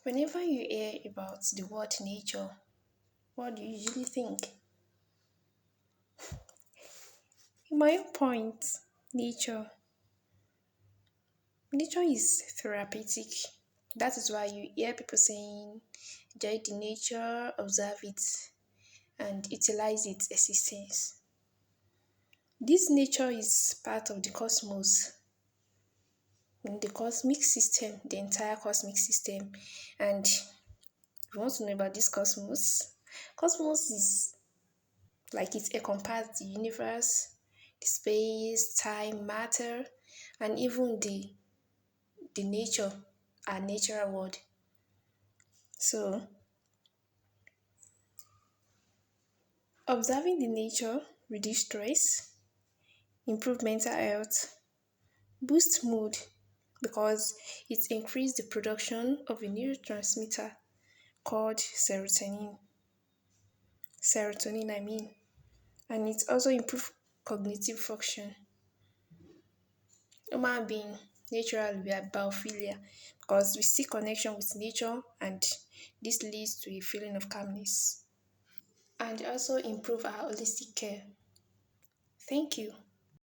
Whenever you hear about the word nature, what do you usually think? In my own point, nature. Nature is therapeutic. That is why you hear people saying, enjoy the nature, observe it, and utilize its existence. This nature is part of the cosmos, in the cosmic system, the entire cosmic system. And if you want to know about this cosmos, cosmos is like it encompasses the universe, the space, time, matter, and even the nature, our natural world. So observing the nature reduce stress, improve mental health, boost mood because it increase the production of a neurotransmitter called serotonin. Serotonin, I mean, and it also improve cognitive function. Human being naturally we are biophilia because we see connection with nature and this leads to a feeling of calmness and also improve our holistic care. Thank you.